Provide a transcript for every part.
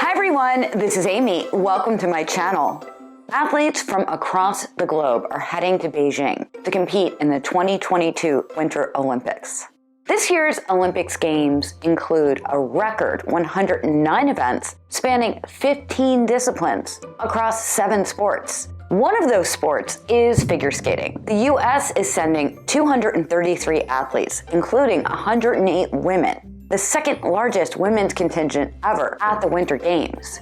Hi everyone, this is Amy. Welcome to my channel. Athletes from across the globe are heading to Beijing to compete in the 2022 Winter Olympics. This year's Olympics Games include a record 109 events spanning 15 disciplines across 7 sports. One of those sports is figure skating. The U.S. is sending 233 athletes, including 108 women, the second largest women's contingent ever at the Winter Games.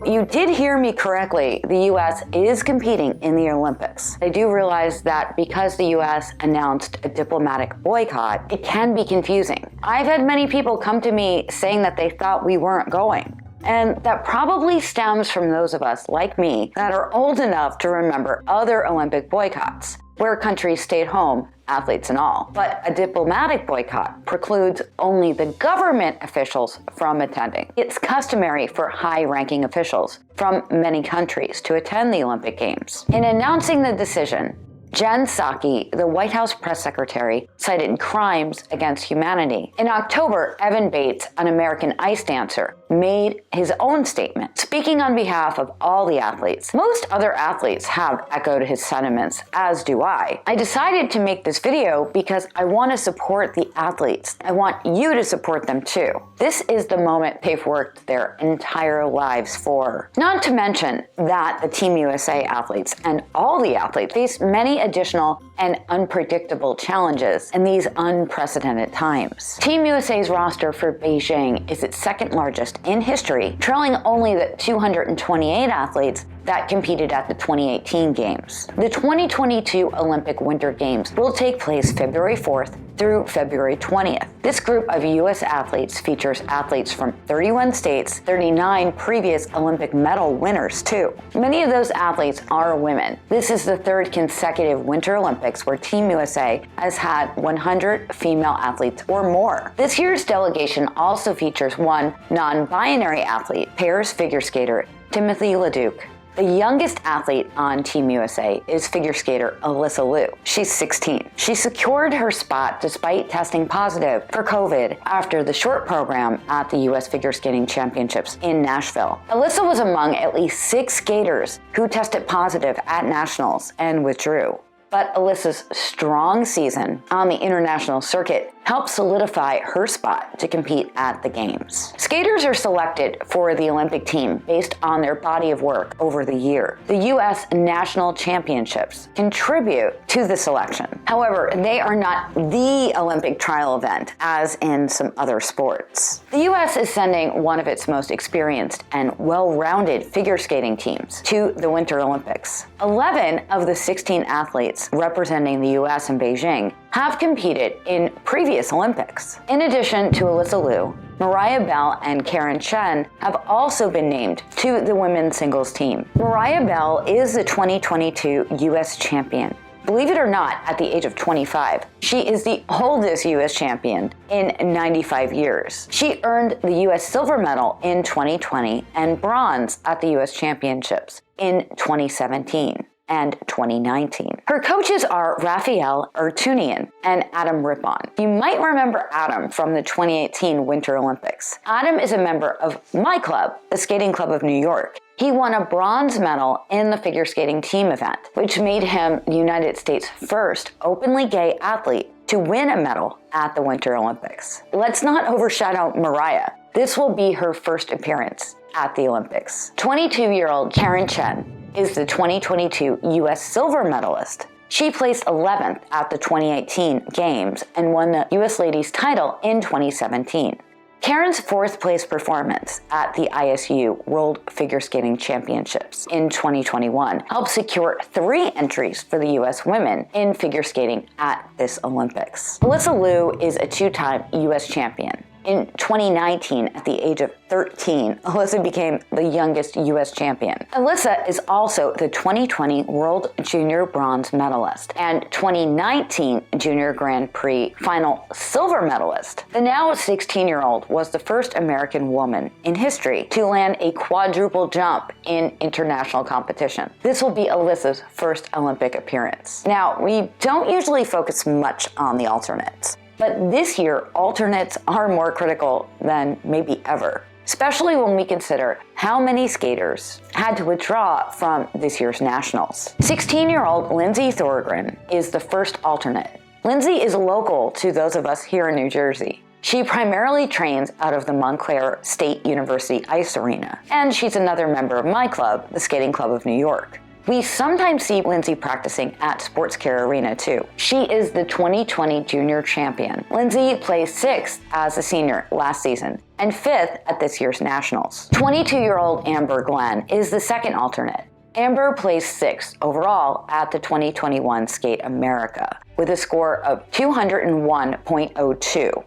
You did hear me correctly. The U.S. is competing in the Olympics. I do realize that because the U.S. announced a diplomatic boycott, it can be confusing. I've had many people come to me saying that they thought we weren't going. And that probably stems from those of us, like me, that are old enough to remember other Olympic boycotts, where countries stayed home, athletes and all. But a diplomatic boycott precludes only the government officials from attending. It's customary for high-ranking officials from many countries to attend the Olympic Games. In announcing the decision, Jen Psaki, the White House press secretary, cited crimes against humanity. In October, Evan Bates, an American ice dancer, made his own statement, speaking on behalf of all the athletes. Most other athletes have echoed his sentiments, as do I. I decided to make this video because I want to support the athletes. I want you to support them too. This is the moment they've worked their entire lives for. Not to mention that the Team USA athletes and all the athletes face many additional and unpredictable challenges in these unprecedented times. Team USA's roster for Beijing is its second largest in history, trailing only the 228 athletes that competed at the 2018 Games. The 2022 Olympic Winter Games will take place February 4th through February 20th. This group of U.S. athletes features athletes from 31 states, 39 previous Olympic medal winners too. Many of those athletes are women. This is the third consecutive Winter Olympics where Team USA has had 100 female athletes or more. This year's delegation also features one non-binary athlete, pairs figure skater Timothy LeDuc. The youngest athlete on Team USA is figure skater Alysa Liu. She's 16. She secured her spot despite testing positive for COVID after the short program at the U.S. Figure Skating Championships in Nashville. Alysa was among at least 6 skaters who tested positive at nationals and withdrew. But Alysa's strong season on the international circuit helped solidify her spot to compete at the Games. Skaters are selected for the Olympic team based on their body of work over the year. The U.S. National Championships contribute to the selection. However, they are not the Olympic trial event, as in some other sports. The U.S. is sending one of its most experienced and well-rounded figure skating teams to the Winter Olympics. 11 of the 16 athletes representing the U.S. in Beijing have competed in previous Olympics. In addition to Alysa Liu, Mariah Bell and Chen have also been named to the women's singles team. Mariah Bell is the 2022 U.S. champion. Believe it or not, at the age of 25, she is the oldest U.S. champion in 95 years. She earned the U.S. silver medal in 2020 and bronze at the U.S. championships in 2017. And 2019. Her coaches are Raphael Ertunian and Adam Rippon. You might remember Adam from the 2018 Winter Olympics. Adam is a member of my club, the Skating Club of New York. He won a bronze medal in the figure skating team event, which made him the United States' first openly gay athlete to win a medal at the Winter Olympics. Let's not overshadow Mariah. This will be her first appearance at the Olympics. 22-year-old Chen is the 2022 U.S. silver medalist. She placed 11th at the 2018 Games and won the U.S. ladies title in 2017. Karen's 4th place performance at the ISU World Figure Skating Championships in 2021 helped secure 3 entries for the U.S. women in figure skating at this Olympics. Alysa Liu is a 2-time U.S. champion. In 2019, at the age of 13, Alysa became the youngest U.S. champion. Alysa is also the 2020 World Junior Bronze medalist and 2019 Junior Grand Prix final silver medalist. The now 16-year-old was the first American woman in history to land a quadruple jump in international competition. This will be Alysa's first Olympic appearance. Now, we don't usually focus much on the alternates. But this year, alternates are more critical than maybe ever. especially when we consider how many skaters had to withdraw from this year's nationals. 16-year-old Lindsay Thorngren is the first alternate. Lindsay is local to those of us here in New Jersey. She primarily trains out of the Montclair State University Ice Arena, and she's another member of my club, the Skating Club of New York. We sometimes see Lindsay practicing at Sports Care Arena too. She is the 2020 junior champion. Lindsay placed 6th as a senior last season and 5th at this year's nationals. 22-year-old Amber Glenn is the second alternate. Amber placed 6th overall at the 2021 Skate America with a score of 201.02.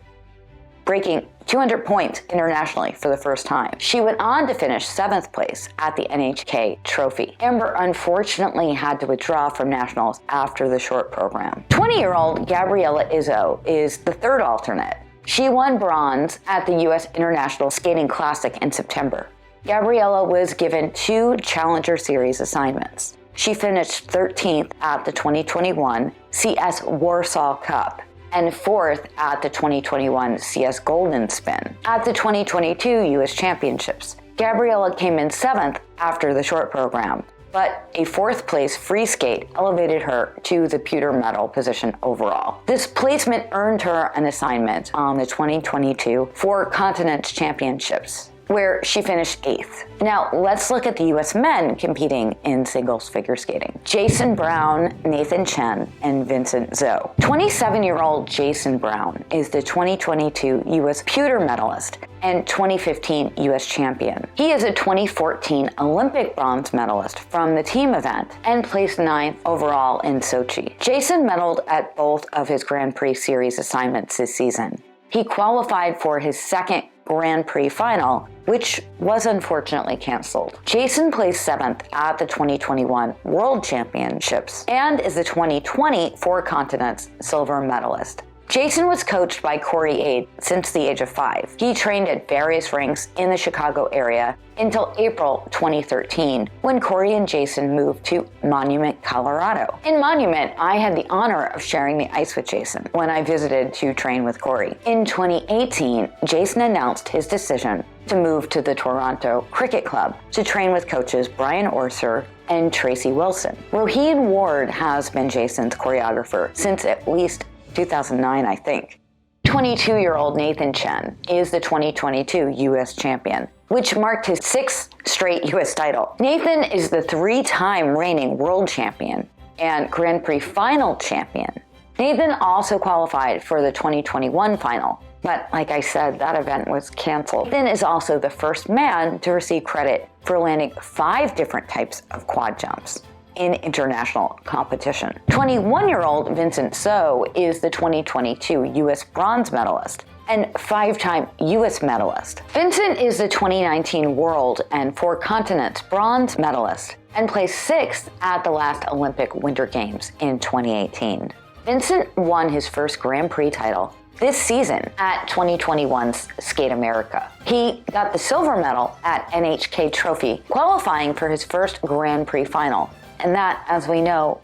Breaking 200 points internationally for the first time. She went on to finish 7th place at the NHK Trophy. Amber unfortunately had to withdraw from nationals after the short program. 20-year-old Gabriela Izzo is the third alternate. She won bronze at the U.S. International Skating Classic in September. Gabriela was given 2 Challenger Series assignments. She finished 13th at the 2021 CS Warsaw Cup and 4th at the 2021 CS Golden Spin. At the 2022 U.S. Championships, Gabriela came in 7th after the short program, but a 4th place free skate elevated her to the pewter medal position overall. This placement earned her an assignment on the 2022 Four Continents Championships, where she finished 8th. Now, let's look at the U.S. men competing in singles figure skating. Jason Brown, Nathan Chen, and Vincent Zhou. 27-year-old Jason Brown is the 2022 U.S. pewter medalist and 2015 U.S. champion. He is a 2014 Olympic bronze medalist from the team event and placed 9th overall in Sochi. Jason medaled at both of his Grand Prix Series assignments this season. He qualified for his second Grand Prix final, which was unfortunately canceled. Jason placed 7th at the 2021 World Championships and is the 2020 Four Continents silver medalist. Jason was coached by Corey Ade since the age of 5. He trained at various rinks in the Chicago area until April 2013, when Corey and Jason moved to Monument, Colorado. In Monument, I had the honor of sharing the ice with Jason when I visited to train with Corey. In 2018, Jason announced his decision to move to the Toronto Cricket Club to train with coaches Brian Orser and Tracy Wilson. Roheen Ward has been Jason's choreographer since at least 2009, I think. 22-year-old Nathan Chen is the 2022 U.S. champion, which marked his 6th straight U.S. title. Nathan is the 3-time reigning world champion and Grand Prix final champion. Nathan also qualified for the 2021 final, but like I said, that event was canceled. Nathan is also the first man to receive credit for landing 5 different types of quad jumps in international competition. 21-year-old Vincent Zhou is the 2022 U.S. bronze medalist and 5-time U.S. medalist. Vincent is the 2019 World and Four Continents bronze medalist and placed 6th at the last Olympic Winter Games in 2018. Vincent won his first Grand Prix title this season at 2021's Skate America. He got the silver medal at NHK Trophy, qualifying for his first Grand Prix final, and that, as we know,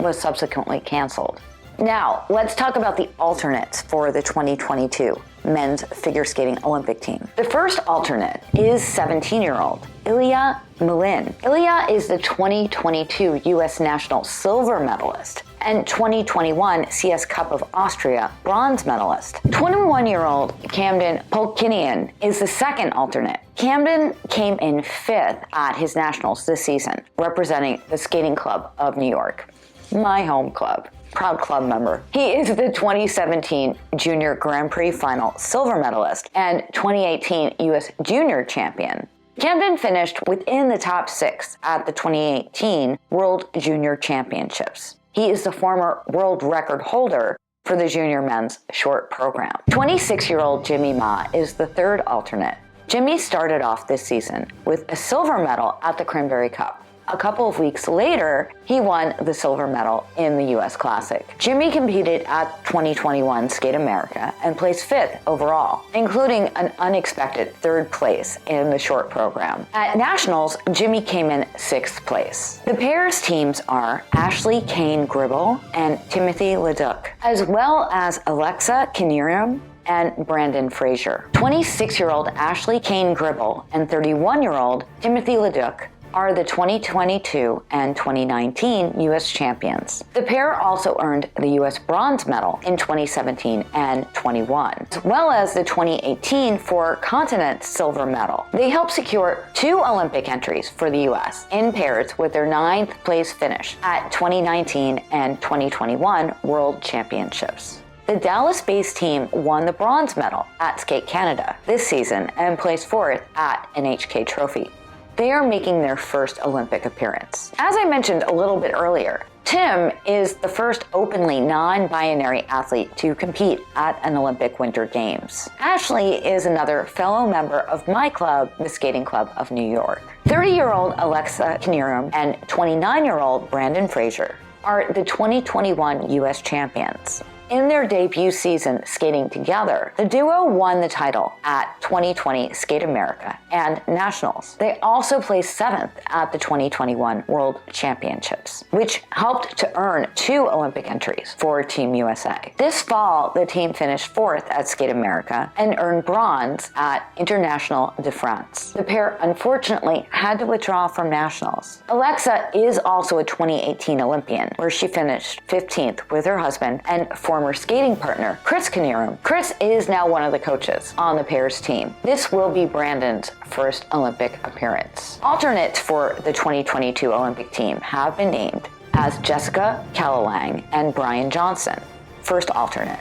was subsequently canceled. Now, let's talk about the alternates for the 2022 men's figure skating Olympic team. The first alternate is 17-year-old Ilia Malinin. Ilia is the 2022 U.S. national silver medalist and 2021 CS Cup of Austria bronze medalist. 21-year-old Camden Pulkinen is the second alternate. Camden came in 5th at his nationals this season, representing the Skating Club of New York, my home club. Proud club member. He is the 2017 Junior Grand Prix Final silver medalist and 2018 U.S. Junior champion. Camden finished within the top 6 at the 2018 World Junior Championships. He is the former world record holder for the junior men's short program. 26-year-old Jimmy Ma is the third alternate. Jimmy started off this season with a silver medal at the Cranberry Cup. A couple of weeks later, he won the silver medal in the U.S. Classic. Jimmy competed at 2021 Skate America and placed 5th overall, including an unexpected 3rd place in the short program. At Nationals, Jimmy came in 6th place. The pair's teams are Ashley Cain-Gribble and Timothy LeDuc, as well as Alexa Knierim, and Brandon Frazier. 26-year-old Ashley Cain-Gribble and 31-year-old Timothy LeDuc are the 2022 and 2019 U.S. champions. The pair also earned the U.S. bronze medal in 2017 and 21, as well as the 2018 four-continent silver medal. They helped secure 2 Olympic entries for the U.S. in pairs with their 9th place finish at 2019 and 2021 World Championships. The Dallas-based team won the bronze medal at Skate Canada this season and placed 4th at NHK Trophy. They are making their first Olympic appearance. As I mentioned a little bit earlier, Tim is the first openly non-binary athlete to compete at an Olympic Winter Games. Ashley is another fellow member of my club, the Skating Club of New York. 30-year-old Alexa Knierim and 29-year-old Brandon Frazier are the 2021 U.S. champions. In their debut season skating together, the duo won the title at 2020 Skate America and Nationals. They also placed 7th at the 2021 World Championships, which helped to earn 2 Olympic entries for Team USA. This fall, the team finished 4th at Skate America and earned bronze at International de France. The pair unfortunately had to withdraw from Nationals. Alexa is also a 2018 Olympian, where she finished 15th with her husband and former skating partner, Chris Knierim. Chris is now one of the coaches on the pair's team. This will be Brandon's first Olympic appearance. Alternates for the 2022 Olympic team have been named as Jessica Callalang and Brian Johnson, first alternate,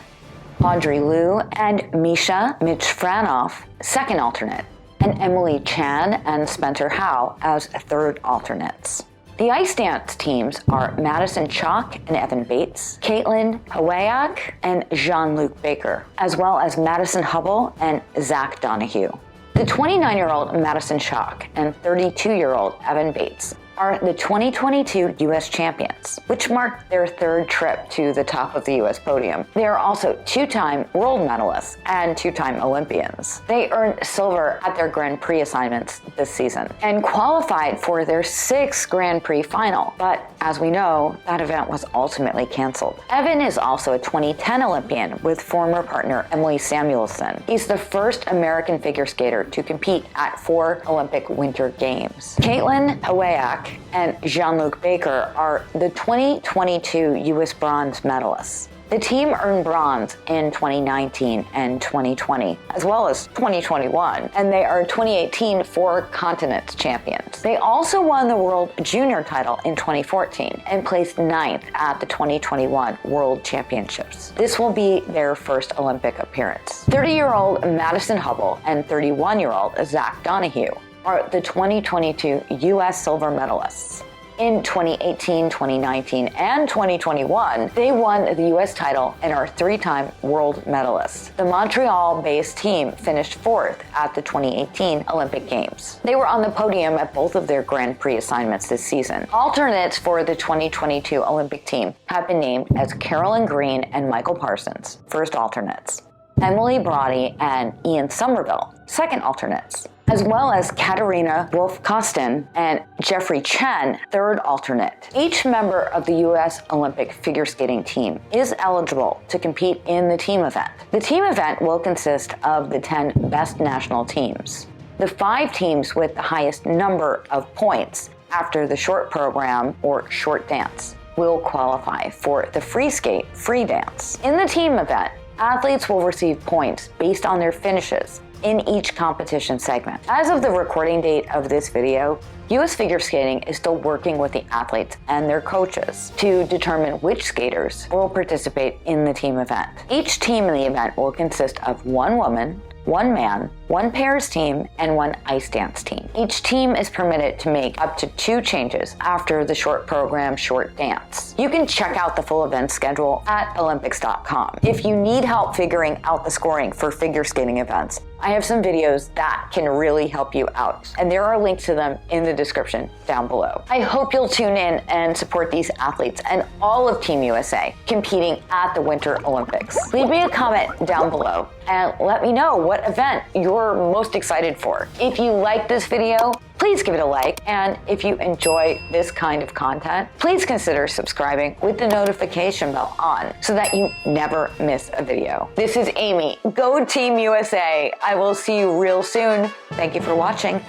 Audrey Liu and Misha Michfranov, second alternate, and Emily Chan and Spencer Howe as third alternates. The ice dance teams are Madison Chock and Evan Bates, Kaitlin, Hawayek, and Jean-Luc Baker, as well as Madison Hubble and Zach Donahue. The 29-year-old Madison Chock and 32-year-old Evan Bates are the 2022 U.S. champions, which marked their 3rd trip to the top of the U.S. podium. They are also 2-time world medalists and 2-time Olympians. They earned silver at their Grand Prix assignments this season and qualified for their 6th Grand Prix final, but as we know, that event was ultimately canceled. Evan is also a 2010 Olympian with former partner Emily Samuelson. He's the first American figure skater to compete at 4 Olympic Winter Games. Kaitlin, Hawayek, and Jean-Luc Baker are the 2022 U.S. bronze medalists. The team earned bronze in 2019 and 2020, as well as 2021, and they are 2018 four-continent champions. They also won the World Junior title in 2014 and placed 9th at the 2021 World Championships. This will be their first Olympic appearance. 30-year-old Madison Hubble and 31-year-old Zach Donahue are the 2022 U.S. silver medalists. In 2018, 2019, and 2021, they won the U.S. title and are 3-time world medalists. The Montreal-based team finished 4th at the 2018 Olympic Games. They were on the podium at both of their Grand Prix assignments this season. Alternates for the 2022 Olympic team have been named as Carolyn Green and Michael Parsons, first alternates, Emily Brody and Ian Somerville, second alternates, as well as Katarina Wolf-Kosten and Jeffrey Chen, third alternate. Each member of the U.S. Olympic figure skating team is eligible to compete in the team event. The team event will consist of the 10 best national teams. The 5 teams with the highest number of points after the short program or short dance will qualify for the free skate free dance. In the team event, athletes will receive points based on their finishes in each competition segment. As of the recording date of this video, U.S. Figure Skating is still working with the athletes and their coaches to determine which skaters will participate in the team event. Each team in the event will consist of 1 woman, 1 man, 1 pairs team, and 1 ice dance team. Each team is permitted to make up to 2 changes after the short program short dance. You can check out the full event schedule at Olympics.com. If you need help figuring out the scoring for figure skating events, I have some videos that can really help you out, and there are links to them in the description down below. I hope you'll tune in and support these athletes and all of Team USA competing at the Winter Olympics. Leave me a comment down below and let me know what event you're most excited for. If you like this video, please give it a like. And if you enjoy this kind of content, please consider subscribing with the notification bell on so that you never miss a video. This is Amy. Go Team USA. I will see you real soon. Thank you for watching.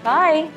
Bye.